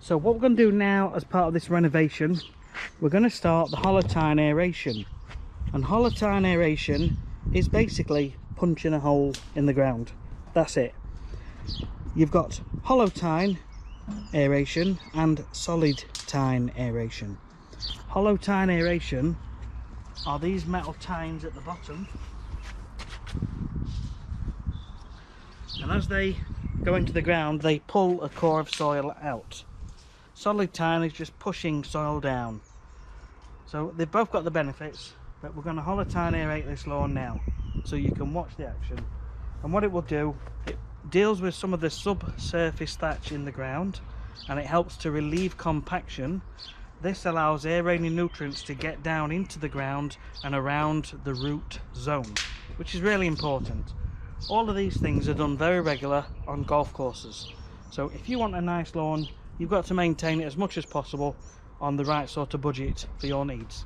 So what we're going to do now as part of this renovation, we're going to start the hollow tine aeration. And hollow tine aeration is basically punching a hole in the ground. That's it. You've got hollow tine aeration and solid tine aeration. Hollow tine aeration are these metal tines at the bottom, and as they go into the ground they pull a core of soil out. Solid tine is just pushing soil down. So they've both got the benefits, but we're going to hollow tine aerate this lawn now so you can watch the action. And what it will do, it deals with some of the subsurface thatch in the ground and it helps to relieve compaction. This allows aerating nutrients to get down into the ground and around the root zone, which is really important. All of these things are done very regular on golf courses. So if you want a nice lawn, you've got to maintain it as much as possible on the right sort of budget for your needs.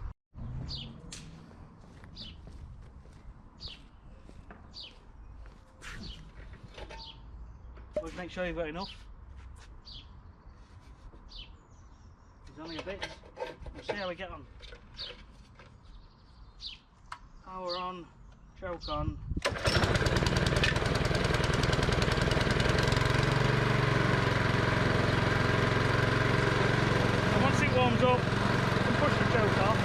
But make sure you've got enough. There's only a bit. We'll see how we get on. Power on, choke on. And once it warms up, you can push the choke off.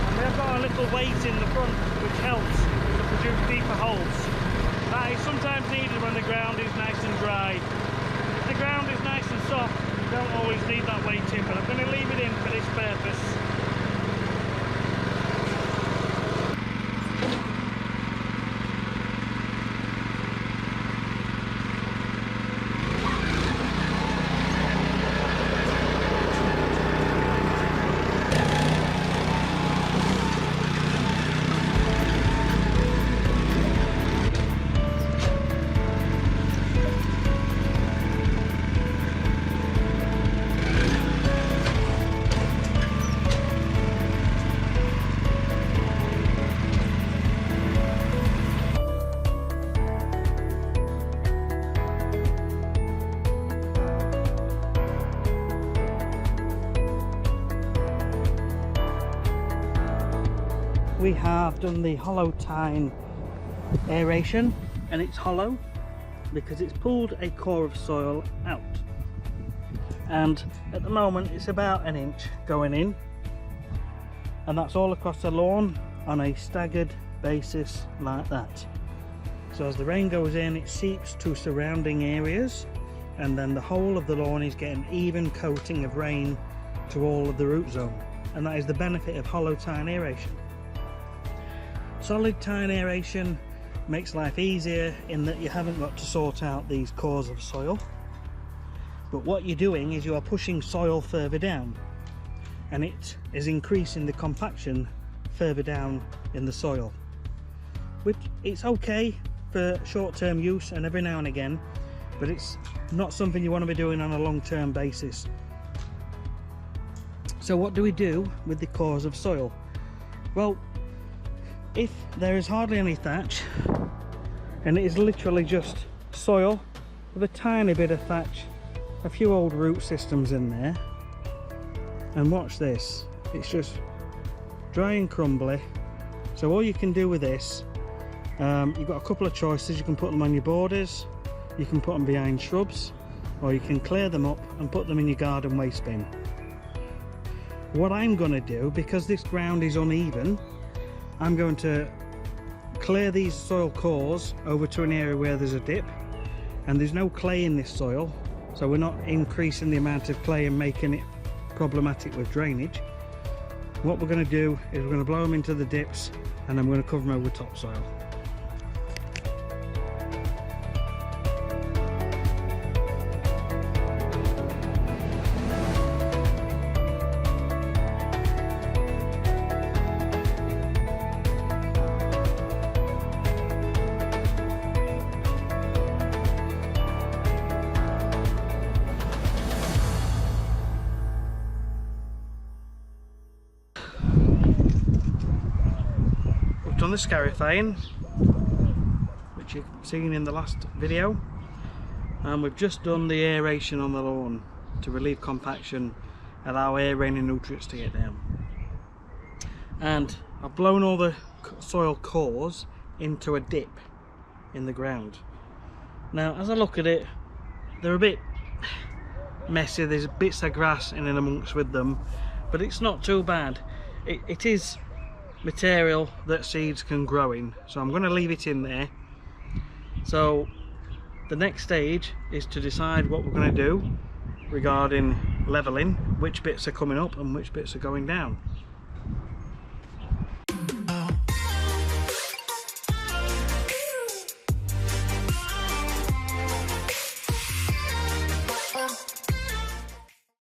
And we've got a little weight in the front which helps to produce deeper holes. That is sometimes needed when the ground is nice and dry. If the ground is nice and soft, you don't always need that weight in, but I'm going to leave it in for this purpose. We have done the hollow tine aeration, and it's hollow because it's pulled a core of soil out, and at the moment it's about 1 inch going in, and that's all across the lawn on a staggered basis like that. So as the rain goes in, it seeps to surrounding areas, and then the whole of the lawn is getting even coating of rain to all of the root zone, and that is the benefit of hollow tine aeration. Solid tine aeration makes life easier in that you haven't got to sort out these cores of soil, but what you're doing is you are pushing soil further down, and it is increasing the compaction further down in the soil, which it's okay for short-term use and every now and again, but it's not something you want to be doing on a long-term basis. So what do we do with the cores of soil? Well, if there is hardly any thatch and it is literally just soil with a tiny bit of thatch, a few old root systems in there, and watch this, it's just dry and crumbly. So all you can do with this, you've got a couple of choices. You can put them on your borders, you can put them behind shrubs, or you can clear them up and put them in your garden waste bin. What I'm going to do, because this ground is uneven, I'm going to clear these soil cores over to an area where there's a dip, and there's no clay in this soil, so we're not increasing the amount of clay and making it problematic with drainage. What we're going to do is we're going to blow them into the dips, and I'm going to cover them over with topsoil. Done the scarifying, which you've seen in the last video, and we've just done the aeration on the lawn to relieve compaction, allow air, rain and nutrients to get down. And I've blown all the soil cores into a dip in the ground. Now as I look at it, they're a bit messy, there's bits of grass in and amongst with them, but it's not too bad. It is material that seeds can grow in, so I'm going to leave it in there. So the next stage is to decide what we're going to do regarding levelling, which bits are coming up and which bits are going down.